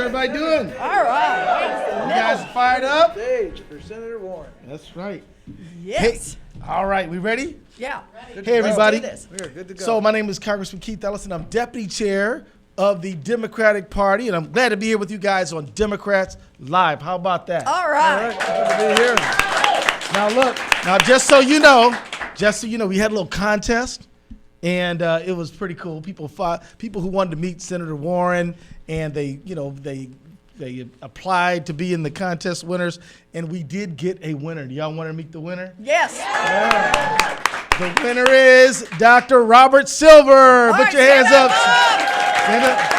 everybody doing? All right. You guys fired up? Stage for Senator Warren. That's right. Yes. Hey, all right, we ready? Yeah. Hey, everybody. Let's do this. We're good to go. So my name is Congressman Keith Ellison. I'm deputy chair of the Democratic Party, and I'm glad to be here with you guys on Democrats Live. How about that? All right. Good to be here. Now look, just so you know, we had a little contest, and it was pretty cool. People who wanted to meet Senator Warren, and they applied to be in the contest winners, and we did get a winner. Do y'all want to meet the winner? Yes. The winner is Dr. Robert Silver. All Put right, your hands stand up. Stand up.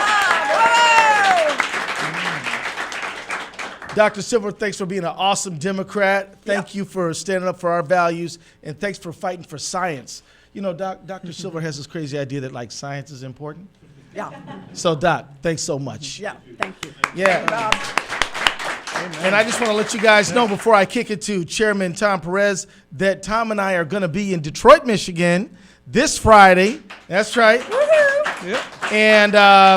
Dr. Silver, thanks for being an awesome Democrat. Thank you for standing up for our values, and thanks for fighting for science. You know, Dr. Silver has this crazy idea that, like, science is important. Yeah. So, Doc, thanks so much. Yeah. Thank you. Yeah. Bob. And I just want to let you guys know before I kick it to Chairman Tom Perez that Tom and I are going to be in Detroit, Michigan this Friday. That's right. Yep. And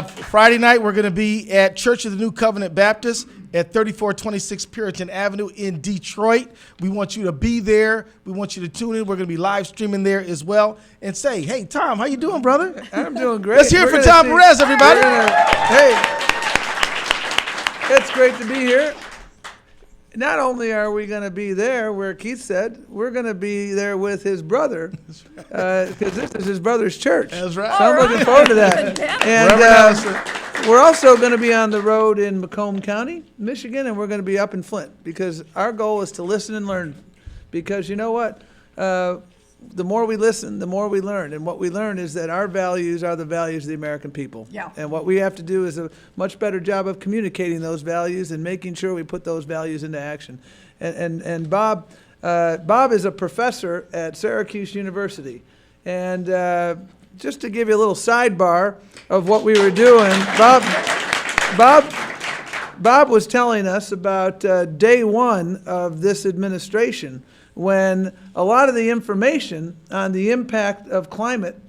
Friday night, we're going to be at Church of the New Covenant Baptist at 3426 Puritan Avenue in Detroit. We want you to be there. We want you to tune in. We're going to be live streaming there as well. And say, hey, Tom, how you doing, brother? I'm doing great. Let's hear it for Tom Perez, everybody. Hey, it's great to be here. Not only are we going to be there where Keith said, we're going to be there with his brother, because this is his brother's church. That's right. So I'm looking forward to that. And we're also going to be on the road in Macomb County, Michigan, and we're going to be up in Flint, because our goal is to listen and learn. Because you know what? The more we listen, the more we learn. And what we learn is that our values are the values of the American people. Yeah. And what we have to do is a much better job of communicating those values and making sure we put those values into action. And Bob is a professor at Syracuse University. And just to give you a little sidebar of what we were doing, Bob was telling us about day one of this administration, when a lot of the information on the impact of climate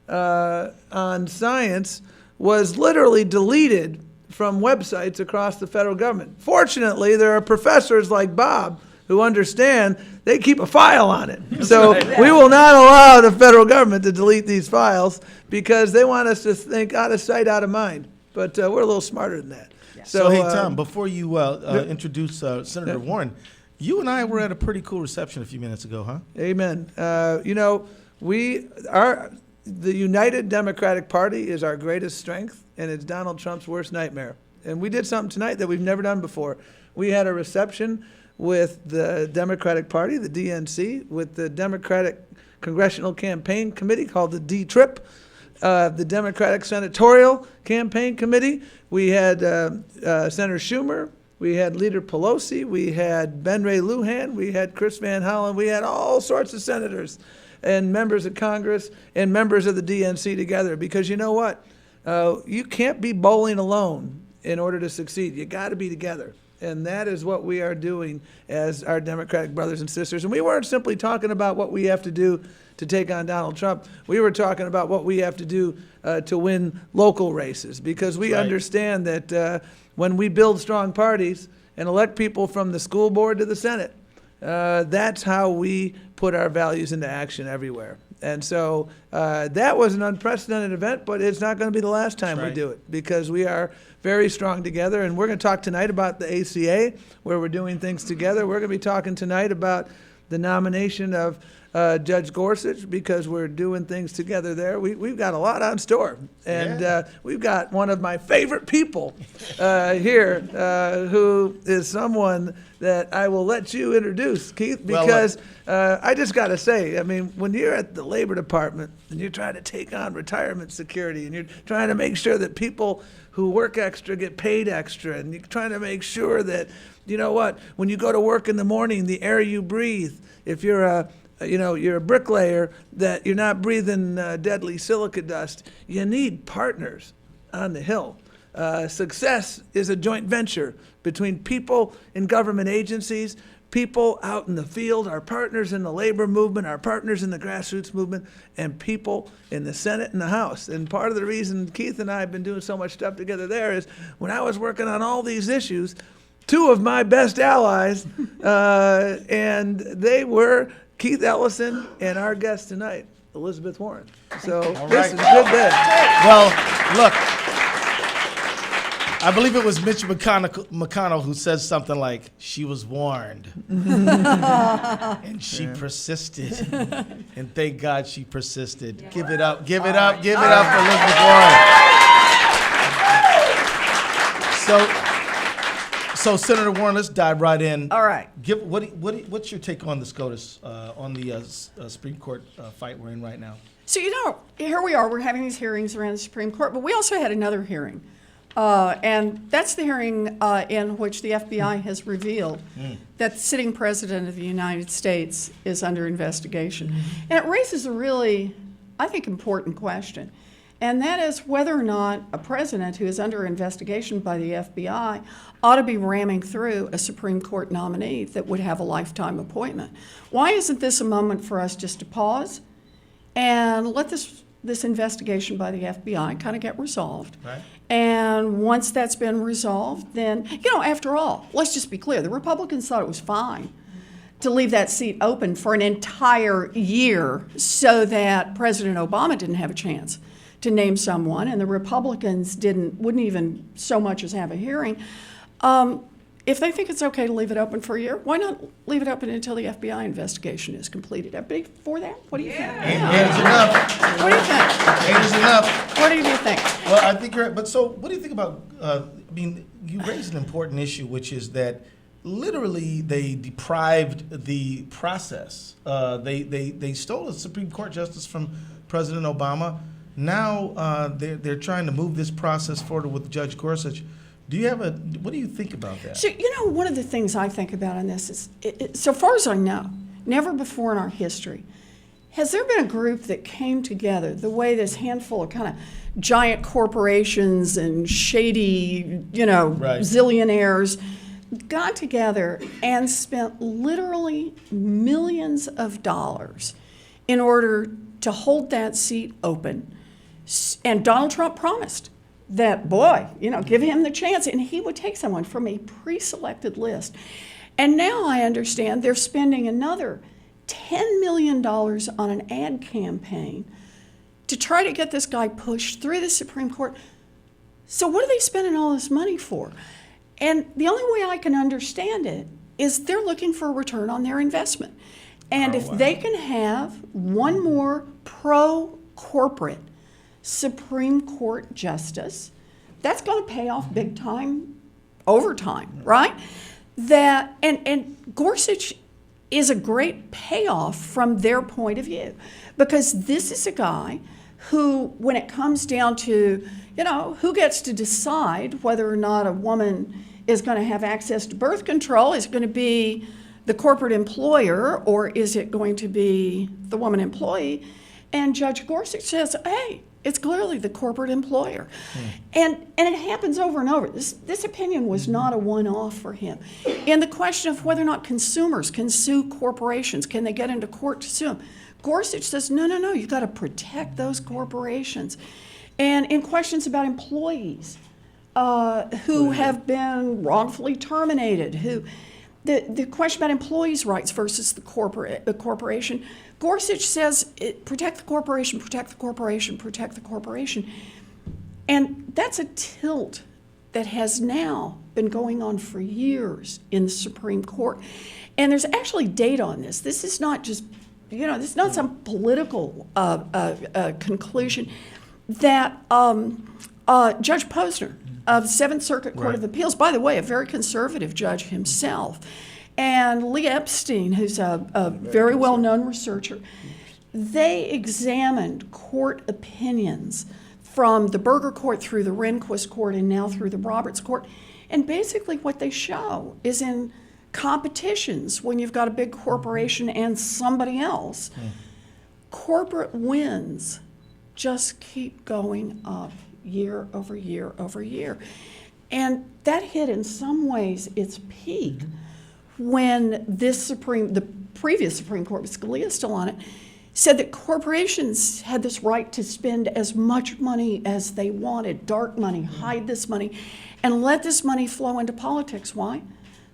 on science was literally deleted from websites across the federal government. Fortunately, there are professors like Bob who understand they keep a file on it. So we will not allow the federal government to delete these files, because they want us to think out of sight, out of mind. But we're a little smarter than that. Yeah. So, hey, Tom, before you introduce Senator Warren, you and I were at a pretty cool reception a few minutes ago, huh? Amen. You know, the United Democratic Party is our greatest strength, and it's Donald Trump's worst nightmare. And we did something tonight that we've never done before. We had a reception with the Democratic Party, the DNC, with the Democratic Congressional Campaign Committee called the D-TRIP, the Democratic Senatorial Campaign Committee. We had Senator Schumer. We had Leader Pelosi, we had Ben Ray Lujan, we had Chris Van Hollen, we had all sorts of senators and members of Congress and members of the DNC together. Because you know what? You can't be bowling alone in order to succeed. You got to be together. And that is what we are doing as our Democratic brothers and sisters. And we weren't simply talking about what we have to do to take on Donald Trump. We were talking about what we have to do to win local races, because we understand that when we build strong parties and elect people from the school board to the Senate, that's how we put our values into action everywhere. And so that was an unprecedented event, but it's not going to be the last time we do it, because we are very strong together. And we're going to talk tonight about the ACA, where we're doing things together. We're going to be talking tonight about the nomination of Judge Gorsuch, because we're doing things together there. We've got a lot on store. And we've got one of my favorite people here, who is someone that I will let you introduce, Keith, because I just got to say, I mean, when you're at the Labor Department and you're trying to take on retirement security, and you're trying to make sure that people who work extra get paid extra, and you're trying to make sure that, you know what, when you go to work in the morning, the air you breathe, if you're a bricklayer, that you're not breathing deadly silica dust. You need partners on the Hill. Success is a joint venture between people in government agencies, people out in the field, our partners in the labor movement, our partners in the grassroots movement, and people in the Senate and the House. And part of the reason Keith and I have been doing so much stuff together there is when I was working on all these issues, two of my best allies, and they were Keith Ellison and our guest tonight, Elizabeth Warren. So this is a good day. Well, look, I believe it was Mitch McConnell who said something like, she was warned. And she persisted. And thank God she persisted. Yeah. Give it up, give it up, give it up for Elizabeth Warren. So Senator Warren, let's dive right in. All right. What's your take on the SCOTUS, on the Supreme Court fight we're in right now? So, here we are. We're having these hearings around the Supreme Court, but we also had another hearing. And that's the hearing in which the FBI has revealed that the sitting president of the United States is under investigation. And it raises a really, I think, important question. And that is whether or not a president who is under investigation by the FBI ought to be ramming through a Supreme Court nominee that would have a lifetime appointment. Why isn't this a moment for us just to pause and let this investigation by the FBI kind of get resolved? Right. And once that's been resolved, then, after all, let's just be clear. The Republicans thought it was fine to leave that seat open for an entire year so that President Obama didn't have a chance to name someone, and the Republicans wouldn't even so much as have a hearing. If they think it's okay to leave it open for a year, why not leave it open until the FBI investigation is completed? Everybody for that? What do you think? Hands enough. What do you think? Hands enough. What do you think? Well, I think you're right. But so what do you think about, you raised an important issue, which is that literally they deprived the process. They stole a Supreme Court justice from President Obama. Now they're trying to move this process forward with Judge Gorsuch. What do you think about that? So, one of the things I think about on this is, so far as I know, never before in our history, has there been a group that came together the way this handful of kind of giant corporations and shady, Right. zillionaires got together and spent literally millions of dollars in order to hold that seat open. And Donald Trump promised that, give him the chance, and he would take someone from a pre-selected list. And now I understand they're spending another $10 million on an ad campaign to try to get this guy pushed through the Supreme Court. So what are they spending all this money for? And the only way I can understand it is they're looking for a return on their investment. And if they can have one more pro-corporate Supreme Court justice, that's going to pay off big time over time, right? And Gorsuch is a great payoff from their point of view, because this is a guy who, when it comes down to, who gets to decide whether or not a woman is going to have access to birth control, is it going to be the corporate employer or is it going to be the woman employee? And Judge Gorsuch says, hey, it's clearly the corporate employer. And it happens over and over. This opinion was not a one-off for him. In the question of whether or not consumers can sue corporations, can they get into court to sue them? Gorsuch says, no, you've got to protect those corporations. And in questions about employees who have been wrongfully terminated, the question about employees' rights versus the corporation, Gorsuch says, protect the corporation, protect the corporation, protect the corporation. And that's a tilt that has now been going on for years in the Supreme Court. And there's actually data on this. This is not just, this is not some political conclusion that Judge Posner of the Seventh Circuit Court of Appeals, by the way, a very conservative judge himself, and Lee Epstein, who's a very well-known researcher, they examined court opinions from the Berger Court through the Rehnquist Court and now through the Roberts Court. And basically what they show is in competitions, when you've got a big corporation and somebody else, corporate wins just keep going up year over year over year. And that hit in some ways its peak when the previous Supreme Court, with Scalia still on it, said that corporations had this right to spend as much money as they wanted, dark money, hide this money, and let this money flow into politics. Why?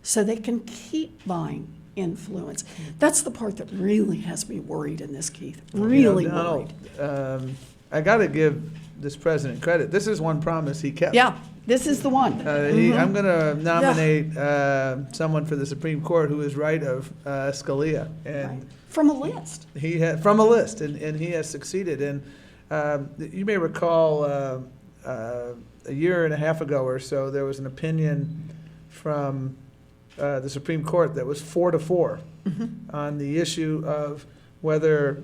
So they can keep buying influence. That's the part that really has me worried in this, Keith. Really Donald, worried. I got to give this president credit. This is one promise he kept. Yeah, this is the one. I'm going to nominate someone for the Supreme Court who is right of Scalia, and Right. From a list. he had from a list, and he has succeeded. And you may recall a year and a half ago or so, there was an opinion from the Supreme Court that was 4-4 on the issue of whether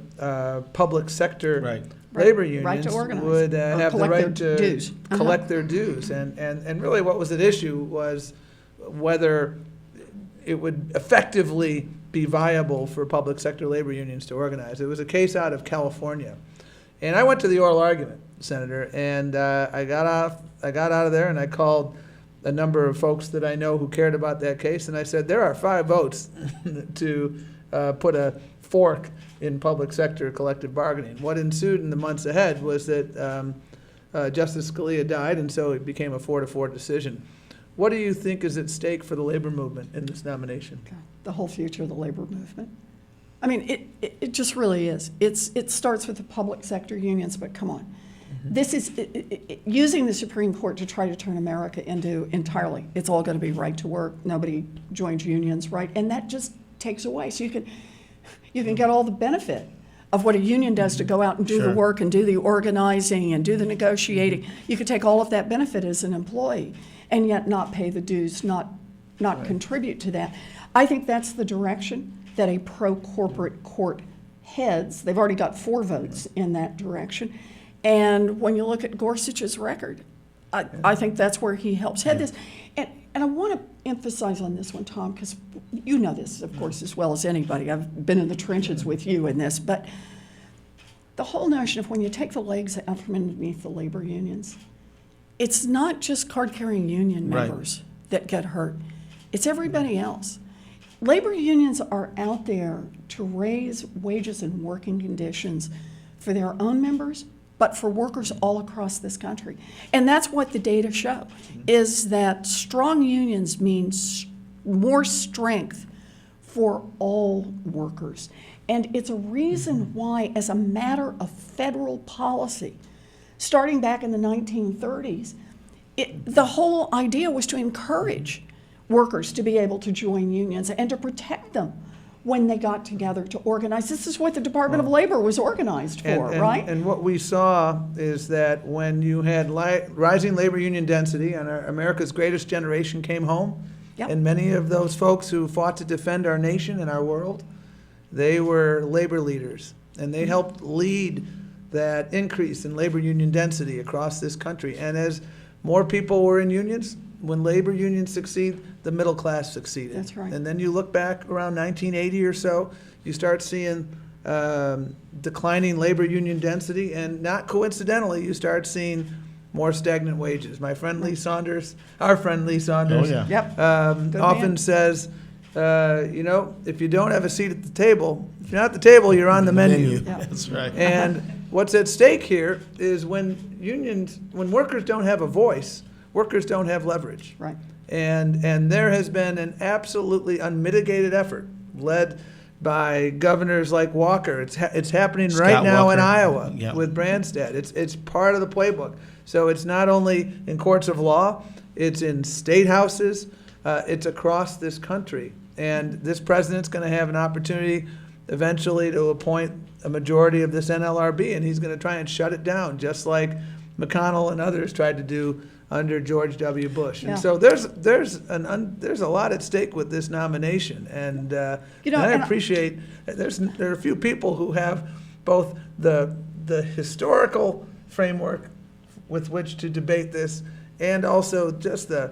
public sector Right. labor Right unions to organize. would Or have the collect right their to dues. collect their dues. And really what was at issue was whether it would effectively be viable for public sector labor unions to organize. It was a case out of California. And I went to the oral argument, Senator, and I got out of there and I called a number of folks that I know who cared about that case, and I said, there are 5 votes to put a fork in public sector collective bargaining. What ensued in the months ahead was that Justice Scalia died, and so it became a 4-4 decision. What do you think is at stake for the labor movement in this nomination? The whole future of the labor movement. I mean, it just really is. It starts with the public sector unions, but come on. This is using the Supreme Court to try to turn America into entirely, it's all going to be right to work, nobody joins unions, right? And that just takes away. So you can get all the benefit of what a union does to go out and do the Sure. work and do the organizing and do the negotiating. You could take all of that benefit as an employee and yet not pay the dues, not contribute to that. I think that's the direction that a pro-corporate court heads. They've already got 4 votes in that direction. And when you look at Gorsuch's record, I think that's where he helps head this. And I want to emphasize on this one, Tom, because you know this, of course, as well as anybody. I've been in the trenches with you in this. But the whole notion of when you take the legs out from underneath the labor unions, it's not just card-carrying union Right. members that get hurt. It's everybody else. Labor unions are out there to raise wages and working conditions for their own members, but for workers all across this country. And that's what the data show, is that strong unions means more strength for all workers. And it's a reason why, as a matter of federal policy, starting back in the 1930s, the whole idea was to encourage workers to be able to join unions and to protect them when they got together to organize. This is what the Department of Labor was organized for, right? And what we saw is that when you had rising labor union density and America's greatest generation came home, Yep. and many of those folks who fought to defend our nation and our world, they were labor leaders, and they helped lead that increase in labor union density across this country. And as more people were in unions, when labor unions succeed, the middle class succeeded. That's right. And then you look back around 1980 or so, you start seeing declining labor union density, and not coincidentally, you start seeing more stagnant wages. My friend Lee Saunders, our friend Lee Saunders, Oh, yeah. Yep. Good often man. says, if you don't have a seat at the table, if you're not at the table, you're on the menu. Yeah. That's right. And what's at stake here is when workers don't have a voice, workers don't have leverage. Right. And there has been an absolutely unmitigated effort led by governors like Walker. It's happening right Scott now in Walker. Iowa Yeah. with Branstad. It's part of the playbook. So it's not only in courts of law, it's in state houses, it's across this country. And this president's going to have an opportunity eventually to appoint a majority of this NLRB, and he's going to try and shut it down, just like McConnell and others tried to do under George W. Bush. Yeah. And so there's a lot at stake with this nomination, and and I appreciate there are a few people who have both the historical framework with which to debate this, and also just the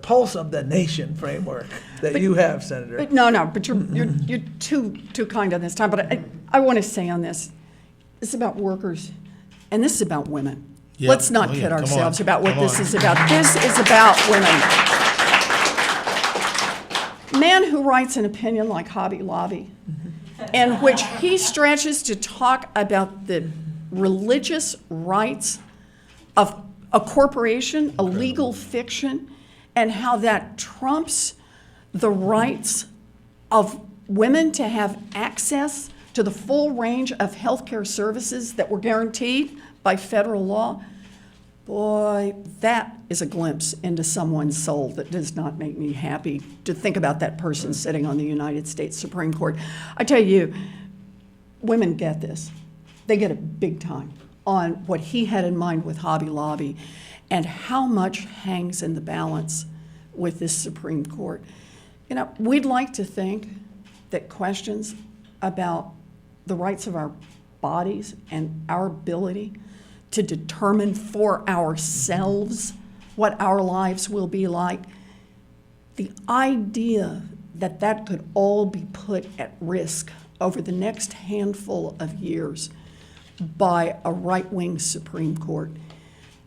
pulse of the nation framework that you have, Senator. But but you're too kind on this time. But I want to say on this, it's about workers, and this is about women. Yep. Let's not Oh, yeah. kid Come ourselves on. about what Come this on. is about. This is about women. Man who writes an opinion like Hobby Lobby, in which he stretches to talk about the religious rights of a corporation, a legal fiction, and how that trumps the rights of women to have access to the full range of healthcare services that were guaranteed by federal law. Boy, that is a glimpse into someone's soul that does not make me happy to think about that person sitting on the United States Supreme Court. I tell you, women get this. They get it big time on what he had in mind with Hobby Lobby and how much hangs in the balance with this Supreme Court. You know, we'd like to think that questions about the rights of our bodies and our ability to determine for ourselves what our lives will be like, the idea that that could all be put at risk over the next handful of years by a right-wing Supreme Court,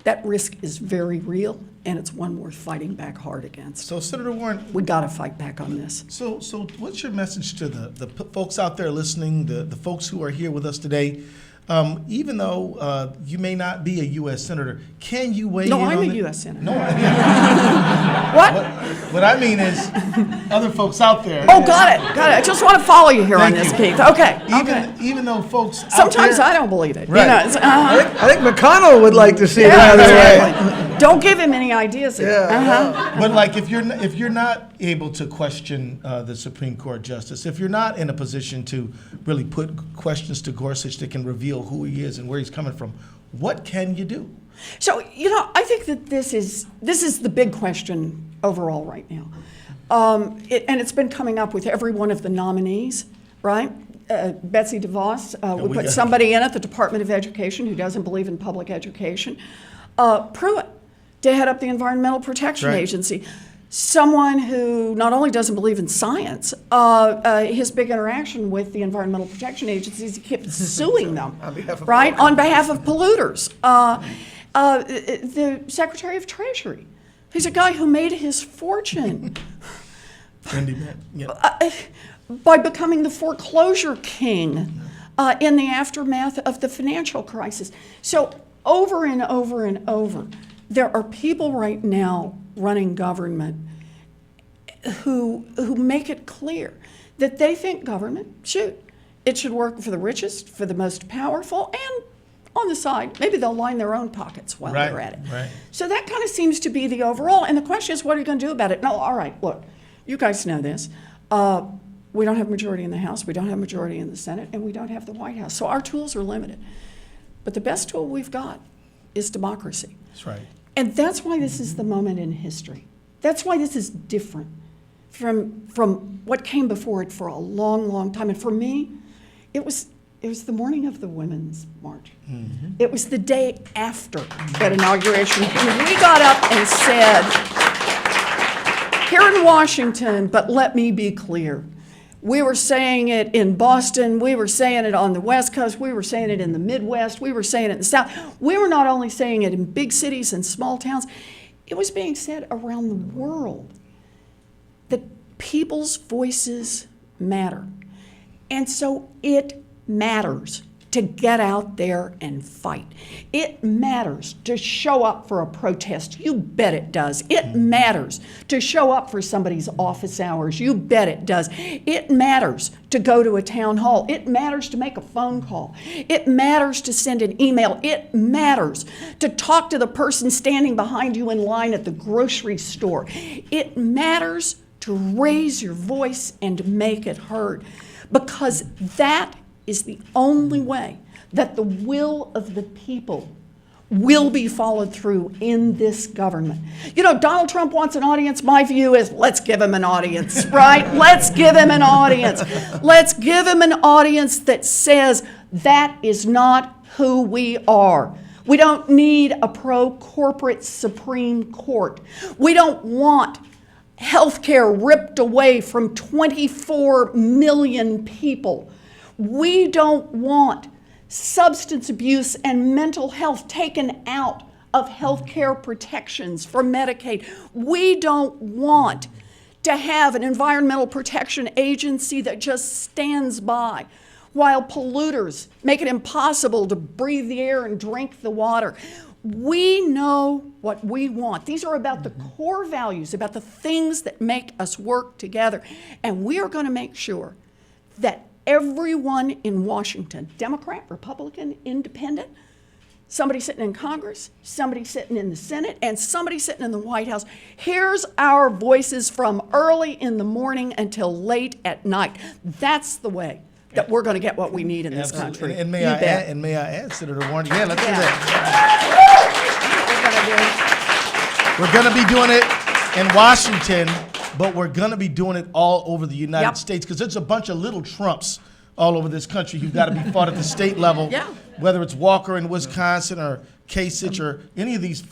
that risk is very real, and it's one worth fighting back hard against. So, Senator Warren, We got to fight back on this. so what's your message to the folks out there listening, the folks who are here with us today? Even though you may not be a U.S. Senator, can you weigh in No, on I'm it? a U.S. Senator. No, What? what I mean is other folks out there. Oh, got it. I just want to follow you here on Thank this, you. Keith. Okay. Okay. Even though folks out Sometimes there, I don't believe it. Right. You know, it's, I think McConnell would like to see it yeah, the other way. exactly. Don't give him any ideas. But like if you're not able to question the Supreme Court justice, if you're not in a position to really put questions to Gorsuch that can reveal who he is and where he's coming from, what can you do? So, you know, I think that this is the big question overall right now. And it's been coming up with every one of the nominees, right? Betsy DeVos, we we put got- somebody in at the Department of Education who doesn't believe in public education. Pruitt to head up the Environmental Protection Right. Agency. Someone who not only doesn't believe in science, his big interaction with the Environmental Protection Agency is he keeps suing them, On behalf of right, on behalf of polluters. The Secretary of Treasury, he's a guy who made his fortune Indy man. Yeah. by becoming the foreclosure king in the aftermath of the financial crisis. So over and over and over, there are people right now running government who make it clear that they think government it should work for the richest, for the most powerful, and on the side, maybe they'll line their own pockets while Right, they're at it. right. So that kind of seems to be the overall. And the question is, what are you going to do about it? No, all right, look, you guys know this. We don't have a majority in the House, we don't have a majority in the Senate, and we don't have the White House. So our tools are limited. But the best tool we've got is democracy. That's right. And that's why this is the moment in history. That's why this is different from what came before it for a long, long time. And for me, it was the morning of the Women's March. Mm-hmm. It was the day after that inauguration. And we got up and said, here in Washington, but let me be clear. We were saying it in Boston, we were saying it on the West Coast, we were saying it in the Midwest, we were saying it in the South. We were not only saying it in big cities and small towns, it was being said around the world that people's voices matter. And so it matters to get out there and fight. It matters to show up for a protest. You bet it does. It matters to show up for somebody's office hours. You bet it does. It matters to go to a town hall. It matters to make a phone call. It matters to send an email. It matters to talk to the person standing behind you in line at the grocery store. It matters to raise your voice and make it heard, because that is the only way that the will of the people will be followed through in this government. You know, Donald Trump wants an audience. My view is, let's give him an audience, right? Let's give him an audience. Let's give him an audience that says that is not who we are. We don't need a pro-corporate Supreme Court. We don't want healthcare ripped away from 24 million people. We don't want substance abuse and mental health taken out of health care protections for Medicaid. We don't want to have an environmental protection agency that just stands by while polluters make it impossible to breathe the air and drink the water. We know what we want. These are about the core values, about the things that make us work together. And we are going to make sure that everyone in Washington, Democrat, Republican, Independent, somebody sitting in Congress, somebody sitting in the Senate, and somebody sitting in the White House, hears our voices from early in the morning until late at night. That's the way that we're going to get what we need in this country. And may You I bet. add, Senator Warren? Yeah, let's do Yeah. that. We're going to be doing it in Washington, but we're going to be doing it all over the United Yep. States, because there's a bunch of little Trumps all over this country who've got to be fought at the state level. Yeah. Whether it's Walker in Wisconsin or Kasich or any of these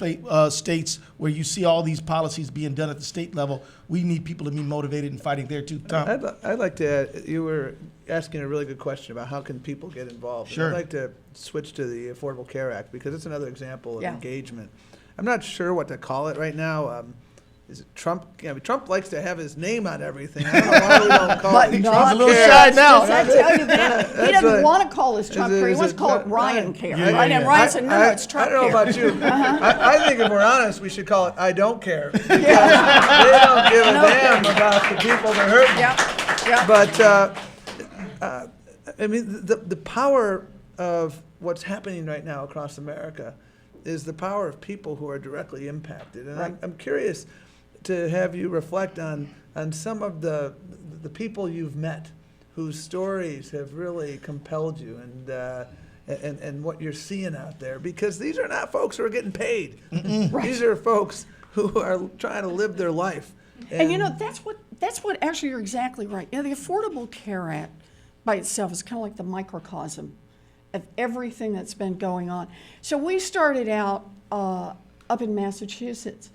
states where you see all these policies being done at the state level, we need people to be motivated and fighting there too. Tom? I'd like to add, you were asking a really good question about how can people get involved. Sure. I'd like to switch to the Affordable Care Act because it's another example of Yeah. engagement. I'm not sure what to call it right now. Is it Trump? I mean, Trump likes to have his name on everything. I don't know why we don't call But it not Trump a little Care. shy now. I tell you that. He That's doesn't right. want to call us Trump Care. He Is wants it to call it not- Ryan Care. Yeah, Right? And yeah. Ryan said, no, it's Trump I don't know Care. about you. I think if we're honest, we should call it I don't care. Because they don't give a No damn kidding. about the people they're hurting. Yeah. But, I mean, the power of what's happening right now across America is the power of people who are directly impacted. And Right. I'm curious to have you reflect on some of the people you've met whose stories have really compelled you and what you're seeing out there. Because these are not folks who are getting paid. Right. These are folks who are trying to live their life. And you know, that's what actually, you're exactly right. You know, the Affordable Care Act by itself is kind of like the microcosm of everything that's been going on. So we started out up in Massachusetts,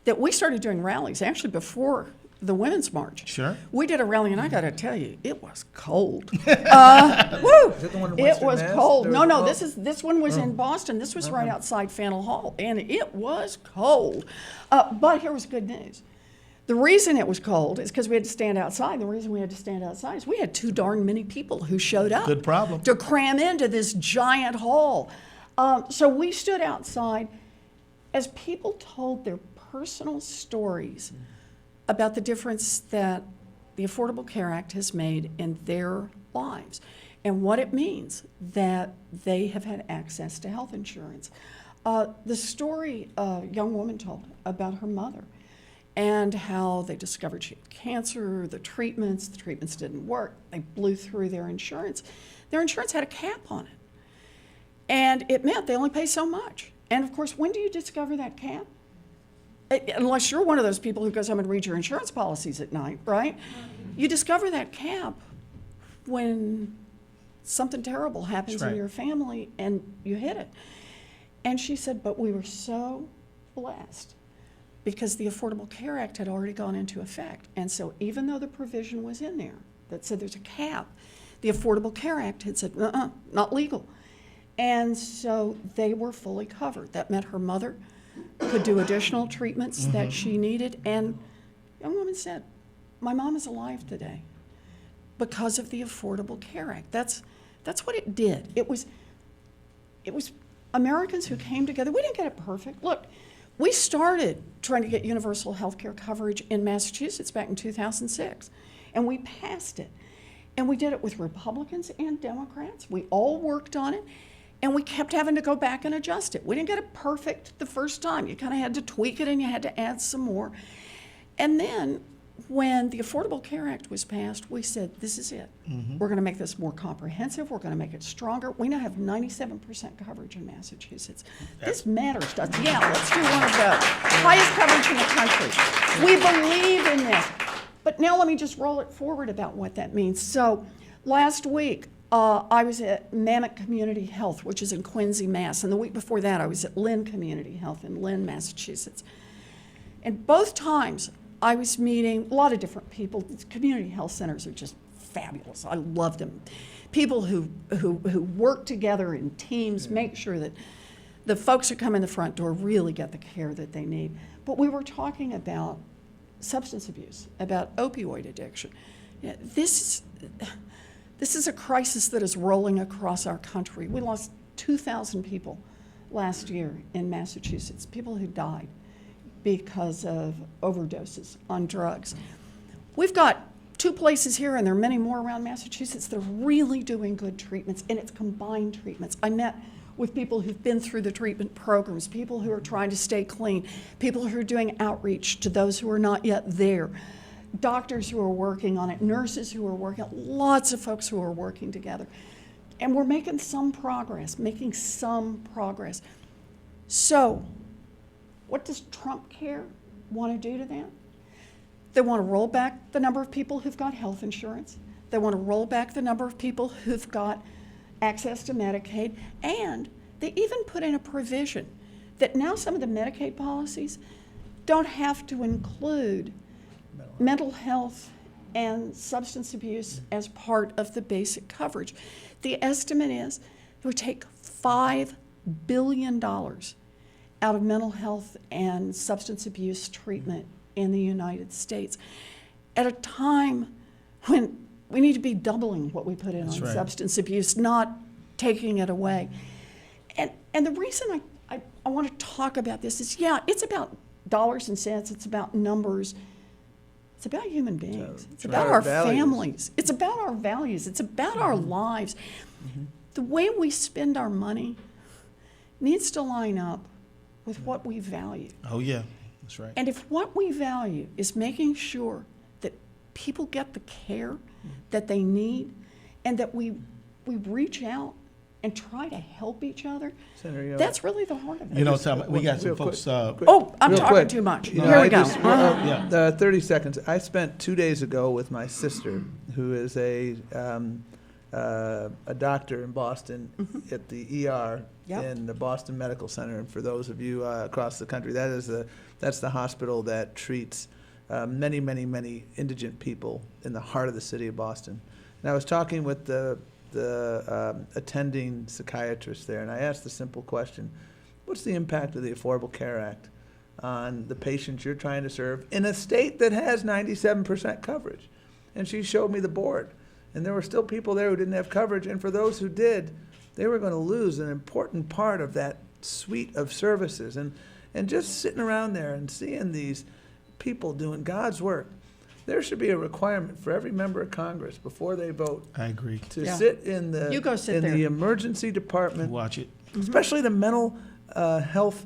that we started doing rallies actually before the Women's March. Sure. We did a rally, and I got to tell you, it was cold. Woo! Is that the one in It Western was Mass? cold. There No, was- no, this one was in Boston. This was right outside Faneuil Hall, and it was cold. But here was good news. The reason it was cold is because we had to stand outside. The reason we had to stand outside is we had too darn many people who showed up. Good problem. To cram into this giant hall. So we stood outside as people told their personal stories about the difference that the Affordable Care Act has made in their lives and what it means that they have had access to health insurance. The story a young woman told about her mother and how they discovered she had cancer, the treatments didn't work, they blew through their insurance. Their insurance had a cap on it, and it meant they only pay so much. And of course, when do you discover that cap? Unless you're one of those people who goes home and reads your insurance policies at night, right? You discover that cap when something terrible happens That's right. in your family and you hit it. And she said, but we were so blessed because the Affordable Care Act had already gone into effect. And so even though the provision was in there that said there's a cap, the Affordable Care Act had said, not legal. And so they were fully covered. That meant her mother could do additional treatments that she needed. And the young woman said, my mom is alive today because of the Affordable Care Act. That's what it did. It was Americans who came together. We didn't get it perfect. Look, we started trying to get universal health care coverage in Massachusetts back in 2006, and we passed it. And we did it with Republicans and Democrats. We all worked on it. And we kept having to go back and adjust it. We didn't get it perfect the first time. You kind of had to tweak it and you had to add some more. And then when the Affordable Care Act was passed, we said, this is it. We're going to make this more comprehensive. We're going to make it stronger. We now have 97% coverage in Massachusetts. This matters to us. Yeah, let's do one of those. Highest coverage in the country. We believe in this. But now let me just roll it forward about what that means. So last week, I was at Mammoth Community Health, which is in Quincy, Mass. And the week before that, I was at Lynn Community Health in Lynn, Massachusetts. And both times, I was meeting a lot of different people. These community health centers are just fabulous. I love them. People who work together in teams, make sure that the folks who come in the front door really get the care that they need. But we were talking about substance abuse, about opioid addiction. Yeah, this is a crisis that is rolling across our country. We lost 2,000 people last year in Massachusetts, people who died because of overdoses on drugs. We've got 2 places here, and there are many more around Massachusetts, that are really doing good treatments, and it's combined treatments. I met with people who've been through the treatment programs, people who are trying to stay clean, people who are doing outreach to those who are not yet there, doctors who are working on it, nurses who are working, lots of folks who are working together. And we're making some progress, So, what does Trump care want to do to that? They want to roll back the number of people who've got health insurance. They want to roll back the number of people who've got access to Medicaid, and they even put in a provision that now some of the Medicaid policies don't have to include mental health and substance abuse as part of the basic coverage. The estimate is it would take $5 billion out of mental health and substance abuse treatment in the United States at a time when we need to be doubling what we put in on substance abuse, not taking it away. And the reason I want to talk about this is, it's about dollars and cents, it's about numbers, it's about human beings, it's about our families, it's about our values, it's about our lives. The way we spend our money needs to line up with what we value. Oh, yeah, that's right. And if what we value is making sure that people get the care that they need, and that we reach out and try to help each other, Senator, that's really the heart of it. You know, Tom, we got some folks. I'm Real talking quick. too much. You know, Here we I go. just- 30 seconds. I spent 2 days ago with my sister, who is a doctor in Boston at the ER in the Boston Medical Center. And for those of you across the country, that's the hospital that treats many, many, many indigent people in the heart of the city of Boston. And I was talking with the attending psychiatrist there, and I asked the simple question: what's the impact of the Affordable Care Act on the patients you're trying to serve in a state that has 97% coverage? And she showed me the board, and there were still people there who didn't have coverage, and for those who did, they were going to lose an important part of that suite of services. And just sitting around there and seeing these people doing God's work, there should be a requirement for every member of Congress before they vote I agree. to sit in the You go sit there. the emergency department, Watch it. especially the mental health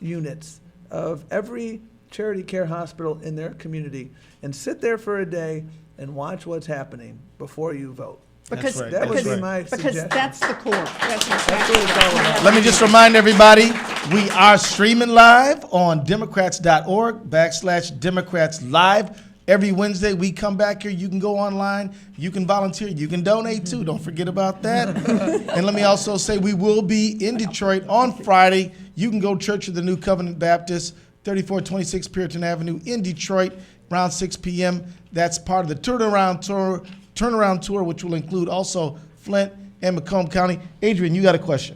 units of every charity care hospital in their community, and sit there for a day and watch what's happening before you vote. Because, That's right. That would because, be my because suggestion. that's the core. That's what it's all about. Let me just remind everybody, we are streaming live on Democrats.org/Democrats Live. Every Wednesday, we come back here. You can go online. You can volunteer. You can donate, too. Don't forget about that. And let me also say we will be in Detroit on Friday. You can go Church of the New Covenant Baptist, 3426 Puritan Avenue in Detroit, around 6 p.m. That's part of the turnaround tour, which will include also Flint and Macomb County. Adrian, you got a question.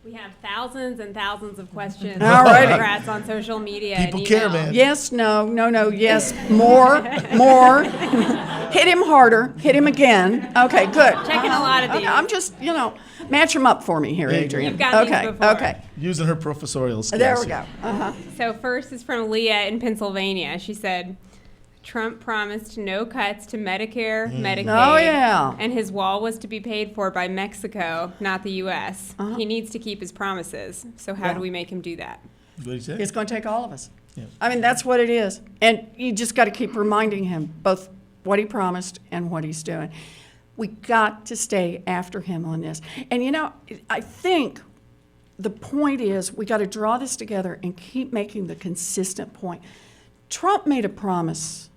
We have thousands and thousands of questions All from righty. Democrats on social media People and care, email. man. Yes, no, yes, more. Hit him harder, hit him again. Okay, good. Checking a lot of Okay, these. I'm just, match them up for me here, Adrian. You've got these Okay, before. okay. Using her professorial skills. There we here. go. So first is from Leah in Pennsylvania. She said, Trump promised no cuts to Medicare, Medicaid. Oh, yeah. And his wall was to be paid for by Mexico, not the U.S. Uh-huh. He needs to keep his promises. So how Yeah. do we make him do that? What do you say? It's going to take all of us. Yeah. I mean, that's what it is. And you just got to keep reminding him both what he promised and what he's doing. We got to stay after him on this. And I think the point is we got to draw this together and keep making the consistent point. Trump made a promise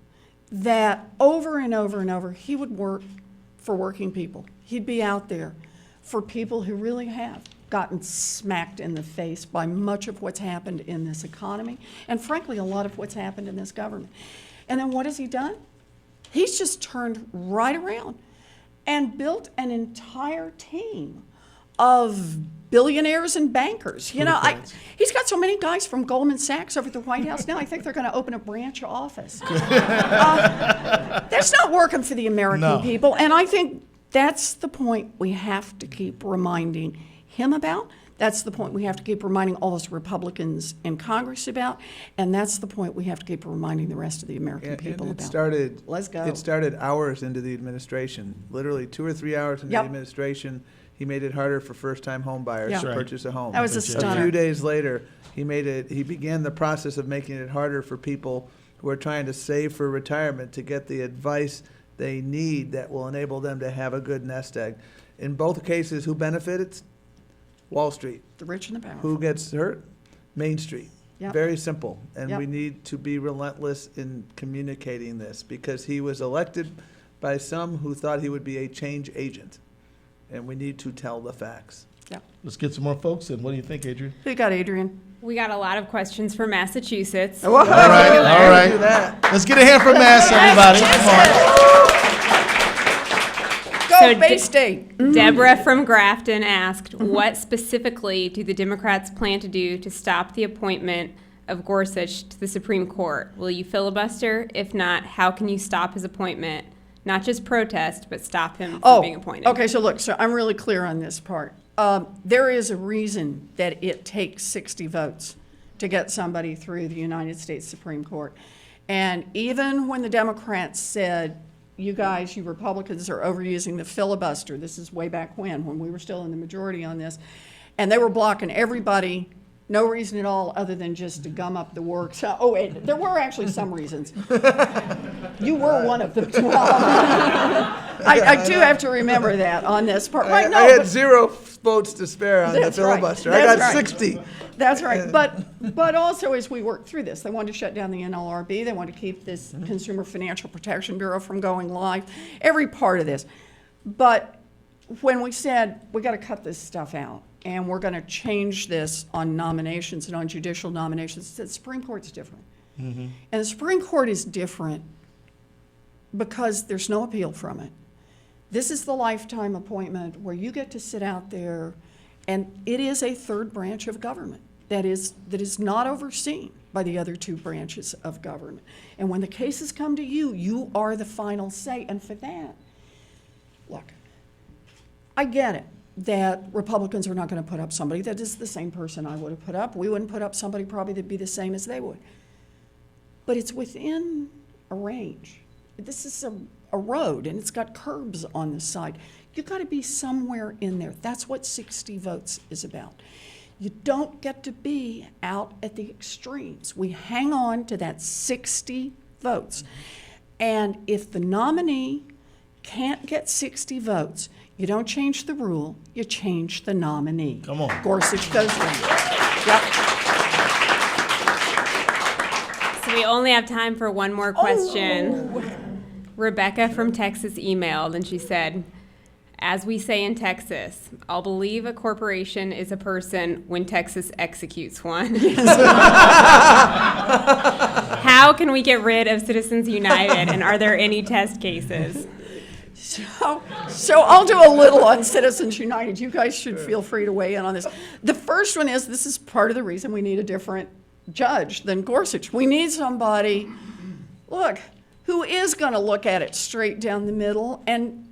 that over and over and over he would work for working people. He'd be out there for people who really have gotten smacked in the face by much of what's happened in this economy, and frankly, a lot of what's happened in this government. And then what has he done? He's just turned right around and built an entire team of billionaires and bankers. You know, he's got so many guys from Goldman Sachs over at the White House now. I think they're going to open a branch office. That's not working for the American people, and I think that's the point we have to keep reminding him about. That's the point we have to keep reminding all us Republicans in Congress about, and that's the point we have to keep reminding the rest of the American people about. Let's go. It started hours into the administration, literally 2 or 3 hours into the administration. He made it harder for first-time home buyers to purchase a home. That was a stunner. A few days later, he began the process of making it harder for people who are trying to save for retirement to get the advice they need that will enable them to have a good nest egg. In both cases, who benefited? Wall Street. The rich and the powerful. Who gets hurt? Main Street. Yep. Very simple. And Yep. we need to be relentless in communicating this, because he was elected by some who thought he would be a change agent. And we need to tell the facts. Yeah. Let's get some more folks in. What do you think, Adrian? Who you got, Adrian? We got a lot of questions for Massachusetts. Whoa. All right. Do that. Let's get a hand for Mass, everybody. Come on. Go, Bay State. Deborah from Grafton asked, what specifically do the Democrats plan to do to stop the appointment of Gorsuch to the Supreme Court? Will you filibuster? If not, how can you stop his appointment? Not just protest, but stop him from being appointed. Okay, so look, so I'm really clear on this part. There is a reason that it takes 60 votes to get somebody through the United States Supreme Court. And even when the Democrats said, you guys, you Republicans are overusing the filibuster, this is way back when we were still in the majority on this, and they were blocking everybody, no reason at all other than just to gum up the works. Oh, wait, there were actually some reasons. You were one of them. I do have to remember that on this part. Right? No, I had but- 0 votes to spare on the That's right. filibuster. That's I got right. 60. That's right. But also as we worked through this, they wanted to shut down the NLRB. They wanted to keep this Consumer Financial Protection Bureau from going live. Every part of this. But when we said we got to cut this stuff out and we're going to change this on nominations and on judicial nominations, the Supreme Court's different. And the Supreme Court is different because there's no appeal from it. This is the lifetime appointment where you get to sit out there, and it is a third branch of government that is not overseen by the other 2 branches of government. And when the cases come to you, you are the final say. And for that, look, I get it that Republicans are not going to put up somebody that is the same person I would have put up. We wouldn't put up somebody probably that'd be the same as they would. But it's within a range. This is a road, and it's got curbs on the side. You've got to be somewhere in there. That's what 60 votes is about. You don't get to be out at the extremes. We hang on to that 60 votes. And if the nominee can't get 60 votes, you don't change the rule, you change the nominee. Come on. Gorsuch goes in. Yep. So we only have time for one more question. Rebecca from Texas emailed, and she said, as we say in Texas, I'll believe a corporation is a person when Texas executes one. How can we get rid of Citizens United, and are there any test cases? So I'll do a little on Citizens United. You guys should feel free to weigh in on this. The first one is, this is part of the reason we need a different judge than Gorsuch. We need somebody, look, who is going to look at it straight down the middle. And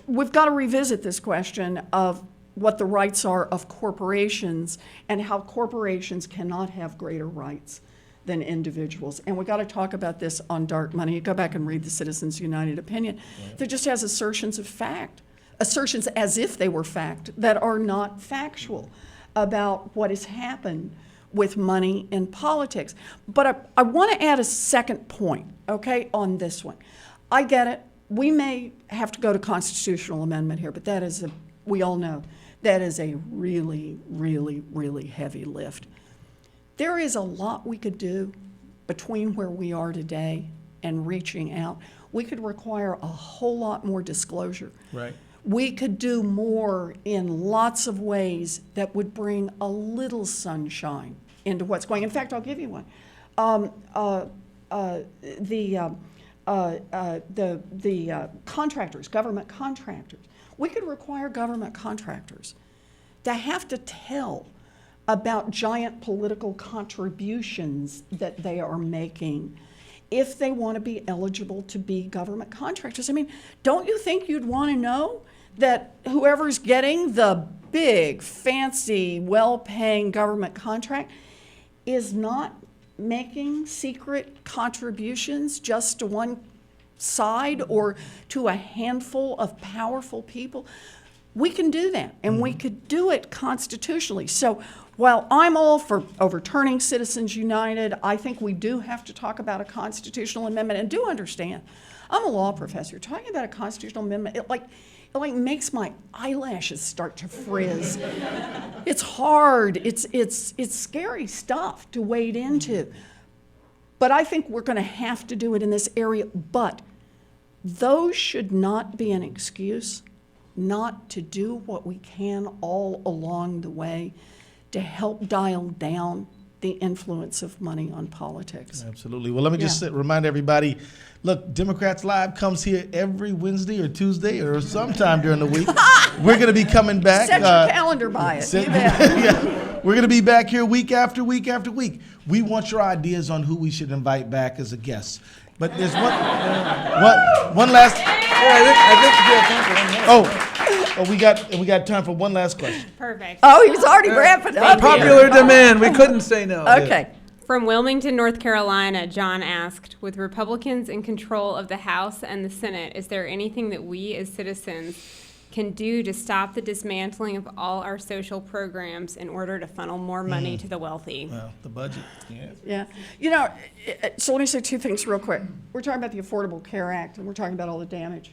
we've got to revisit this question of what the rights are of corporations and how corporations cannot have greater rights than individuals. And we've got to talk about this on Dark Money. You go back and read the Citizens United opinion. That just has assertions of fact, assertions as if they were fact, that are not factual about what has happened with money in politics. But I want to add a second point, okay, on this one. I get it. We may have to go to constitutional amendment here, but that is we all know, that is a really, really, really heavy lift. There is a lot we could do between where we are today and reaching out. We could require a whole lot more disclosure. Right. We could do more in lots of ways that would bring a little sunshine into what's going. In fact, I'll give you one. contractors, government contractors. We could require government contractors to have to tell about giant political contributions that they are making if they want to be eligible to be government contractors. I mean, don't you think you'd want to know that whoever's getting the big, fancy, well-paying government contract is not making secret contributions just to one side or to a handful of powerful people? We can do that, and we could do it constitutionally. So while I'm all for overturning Citizens United, I think we do have to talk about a constitutional amendment. And do understand, I'm a law professor. Talking about a constitutional amendment, it makes my eyelashes start to frizz. It's hard. It's scary stuff to wade into. But I think we're going to have to do it in this area. But those should not be an excuse not to do what we can all along the way to help dial down the influence of money on politics. Absolutely. Well, let me just remind everybody, look, Democrats Live comes here every Wednesday or Tuesday or sometime during the week. We're going to be coming back. Set your calendar by it. You bet. Yeah. We're going to be back here week after week after week. We want your ideas on who we should invite back as a guest. But there's one last. We got time for one last question. Perfect. Oh, he's already wrapping up. Popular demand. We couldn't say no. Okay. From Wilmington, North Carolina, John asked, with Republicans in control of the House and the Senate, is there anything that we as citizens can do to stop the dismantling of all our social programs in order to funnel more money to the wealthy? Well, the budget. Yeah. You know, so let me say two things real quick. We're talking about the Affordable Care Act, and we're talking about all the damage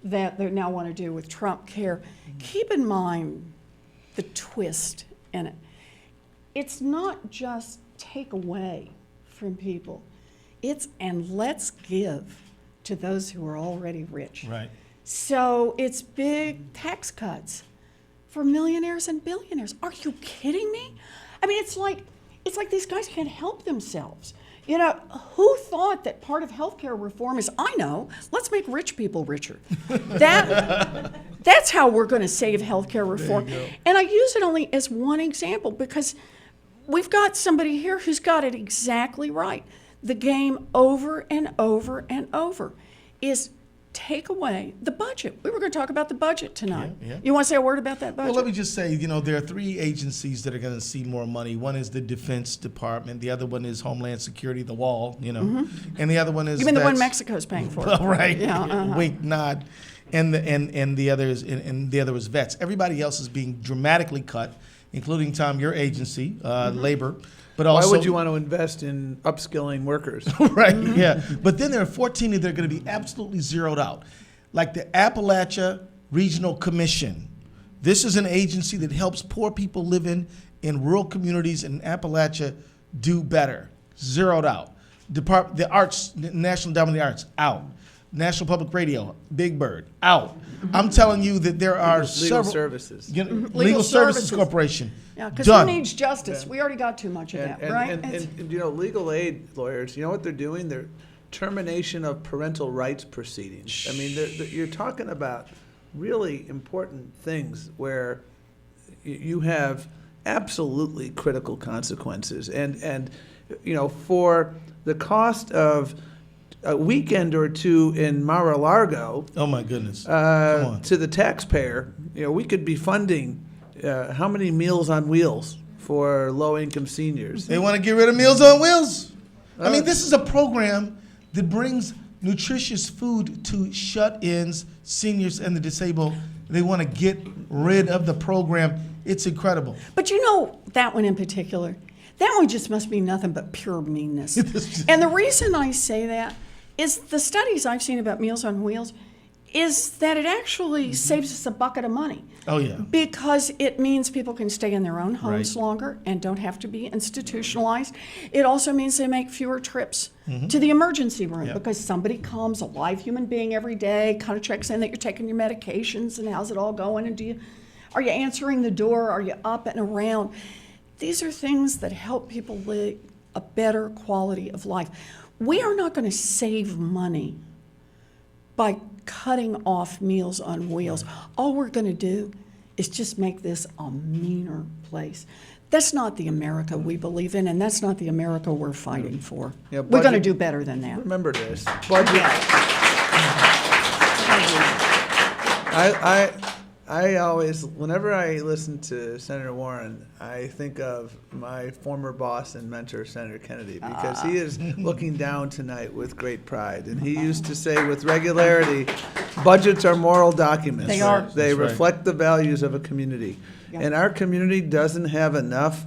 that they now want to do with Trump Care. Keep in mind the twist in it. It's not just take away from people. It's and let's give to those who are already rich. Right. So it's big tax cuts for millionaires and billionaires. Are you kidding me? I mean, it's like these guys can't help themselves. You know, who thought that part of healthcare reform is, I know, let's make rich people richer. That's how we're going to save healthcare reform. And I use it only as one example because we've got somebody here who's got it exactly right. The game over and over and over is take away the budget. We were going to talk about the budget tonight. Yeah. You want to say a word about that budget? Well, let me just say, there are three agencies that are going to see more money. One is the Defense Department. The other one is Homeland Security, the wall, And the other one is You mean the one Mexico's paying for? Well, right. Yeah, Wink, nod. And the other is vets. Everybody else is being dramatically cut, including, Tom, your agency, labor. But also, why would you want to invest in upskilling workers? Right, yeah. But then there are 14 that are going to be absolutely zeroed out. Like the Appalachia Regional Commission. This is an agency that helps poor people living in rural communities in Appalachia do better. Zeroed out. The Arts, National Endowment of the Arts, out. National Public Radio, Big Bird, out. I'm telling you that there are Legal several. Services. Legal Services Corporation. Yeah, because done. who needs justice? We already got too much of that, right? And legal aid lawyers, you know what they're doing? They're termination of parental rights proceedings. I mean, you're talking about really important things where you have absolutely critical consequences. And for the cost of a weekend or two in Mar-a-Lago, Oh my goodness! Come on. to the taxpayer, we could be funding how many Meals on Wheels for low-income seniors? They want to get rid of Meals on Wheels. I mean, this is a program that brings nutritious food to shut-ins, seniors, and the disabled. They want to get rid of the program. It's incredible. But that one in particular, that one just must be nothing but pure meanness. And the reason I say that is the studies I've seen about Meals on Wheels is that it actually saves us a bucket of money. Oh, yeah. Because it means people can stay in their own homes longer and don't have to be institutionalized. It also means they make fewer trips to the emergency room because somebody comes, a live human being every day, kind of checks in that you're taking your medications and how's it all going and are you answering the door, are you up and around? These are things that help people live a better quality of life. We are not going to save money by cutting off Meals on Wheels. All we're going to do is just make this a meaner place. That's not the America we believe in, and that's not the America we're fighting for. Yeah, we're going to budget- do better than that. Remember this. Budget. I always, whenever I listen to Senator Warren, I think of my former boss and mentor, Senator Kennedy, because he is looking down tonight with great pride. And he used to say with regularity, budgets are moral documents. They are. They That's right. reflect the values of a community. Yeah. And our community doesn't have enough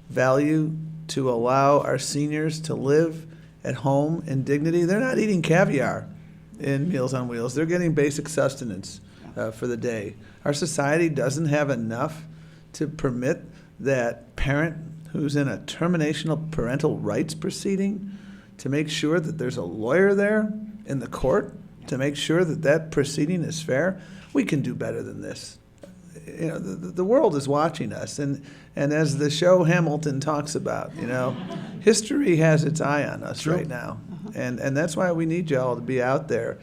value to allow our seniors to live at home in dignity. They're not eating caviar in Meals on Wheels. They're getting basic sustenance for the day. Our society doesn't have enough to permit that parent who's in a terminational parental rights proceeding to make sure that there's a lawyer there in the court to make sure that that proceeding is fair. We can do better than this. You know, the world is watching us, and as the show Hamilton talks about, you know, history has its eye on us right now, and that's why we need y'all to be out there,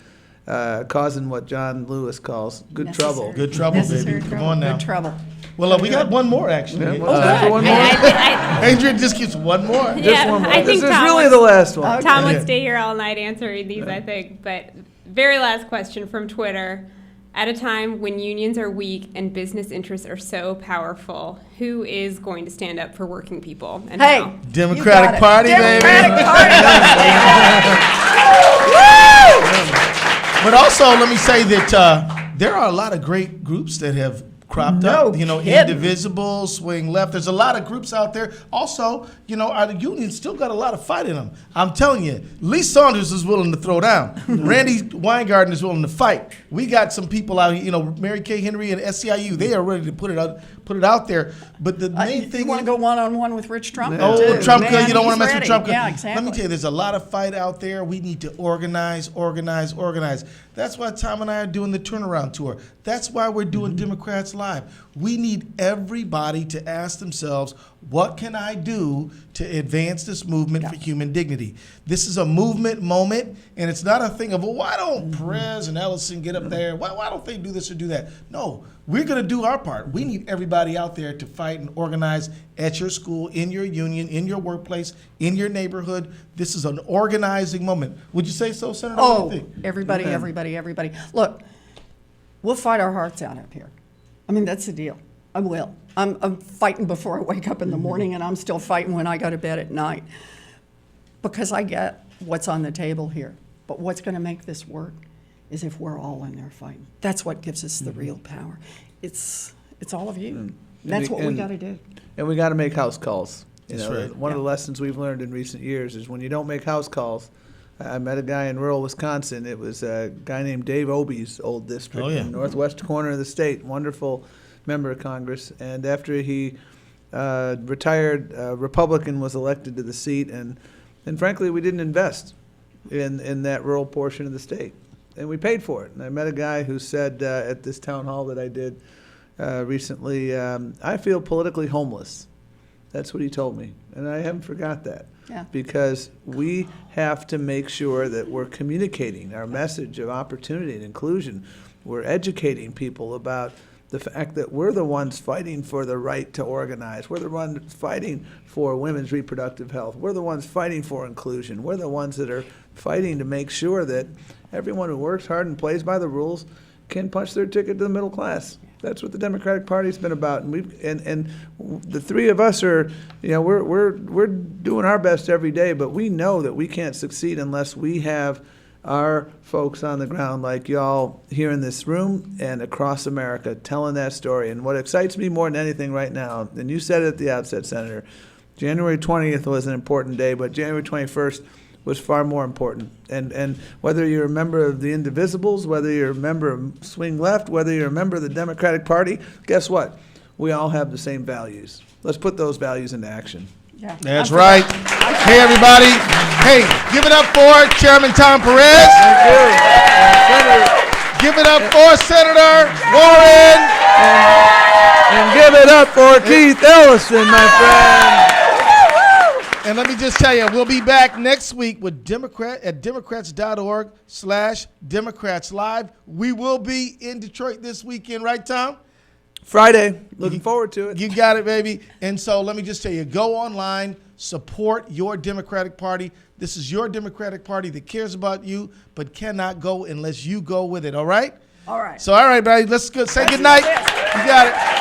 causing what John Lewis calls good trouble. Good trouble, Necessary baby. Come trouble. on now. Good trouble. Well, we got one more, actually. Yeah, well, time for one more. Adrian just keeps one more. Just one more. I This think is Tom really would- the last one. Tom Yeah. would stay here all night answering these, I think. But very last question from Twitter. At a time when unions are weak and business interests are so powerful, who is going to stand up for working people and Hey, how? Democratic you got it. Party, baby. Democratic Party. But also, let me say that there are a lot of great groups that have cropped up. You know, kidding. Indivisible, Swing Left. There's a lot of groups out there. Also, you know, our unions still got a lot of fight in them. I'm telling you, Lee Saunders is willing to throw down. Randy Weingarten is willing to fight. We got some people out here, you know, Mary Kay Henry and SCIU. They are ready to put it out there. But the main thing You want to go one-on-one with Rich Trump? Oh, Too. Trump Man, good. You don't want he's to mess with ready. Trump good. Yeah, Let exactly. me tell you, there's a lot of fight out there. We need to organize. That's why Tom and I are doing the turnaround tour. That's why we're doing Democrats Live. We need everybody to ask themselves, what can I do to advance this movement for human dignity? This is a movement moment, and it's not a thing of, well, why don't Perez and Ellison get up there? Why don't they do this or do that? No, we're going to do our part. We need everybody out there to fight and organize at your school, in your union, in your workplace, in your neighborhood. This is an organizing moment. Would you say so, Senator? What do Oh, you think? everybody. Look, we'll fight our hearts out up here. I mean, that's the deal. I will. I'm fighting before I wake up in the morning, and I'm still fighting when I go to bed at night. Because I get what's on the table here. But what's going to make this work is if we're all in there fighting. That's what gives us the real power. It's all of you. That's what we got to do. And we got to make house calls. You That's know, right. One of the lessons we've learned in recent years is when you don't make house calls. I met a guy in rural Wisconsin. It was a guy named Dave Obie's old district Oh, yeah. in the northwest corner of the state. Wonderful member of Congress. And after he retired, a Republican was elected to the seat. And frankly, we didn't invest in that rural portion of the state. And we paid for it. And I met a guy who said at this town hall that I did recently, I feel politically homeless. That's what he told me. And I haven't forgot that. Yeah. Because we have to make sure that we're communicating our message of opportunity and inclusion. We're educating people about the fact that we're the ones fighting for the right to organize. We're the ones fighting for women's reproductive health. We're the ones fighting for inclusion. We're the ones that are fighting to make sure that everyone who works hard and plays by the rules can punch their ticket to the middle class. That's what the Democratic Party's been about, and the three of us are, you know, we're doing our best every day, but we know that we can't succeed unless we have our folks on the ground like y'all here in this room and across America telling that story. And what excites me more than anything right now, and you said it at the outset, Senator, January 20th was an important day, but January 21st was far more important. And whether you're a member of the Indivisibles, whether you're a member of Swing Left, whether you're a member of the Democratic Party, guess what? We all have the same values. Let's put those values into action. Yeah. That's right. Hey, everybody. Hey, give it up for Chairman Tom Perez. Give it up for Senator Warren. And give it up for Keith Ellison, my friend. And let me just tell you, we'll be back next week with Democrats.org/Democrats Live. We will be in Detroit this weekend, right, Tom? Friday. Looking forward to it. You got it, baby. And so let me just tell you, go online, support your Democratic Party. This is your Democratic Party that cares about you, but cannot go unless you go with it, all right? All right. So, all right, buddy, let's go. Say goodnight. You got it.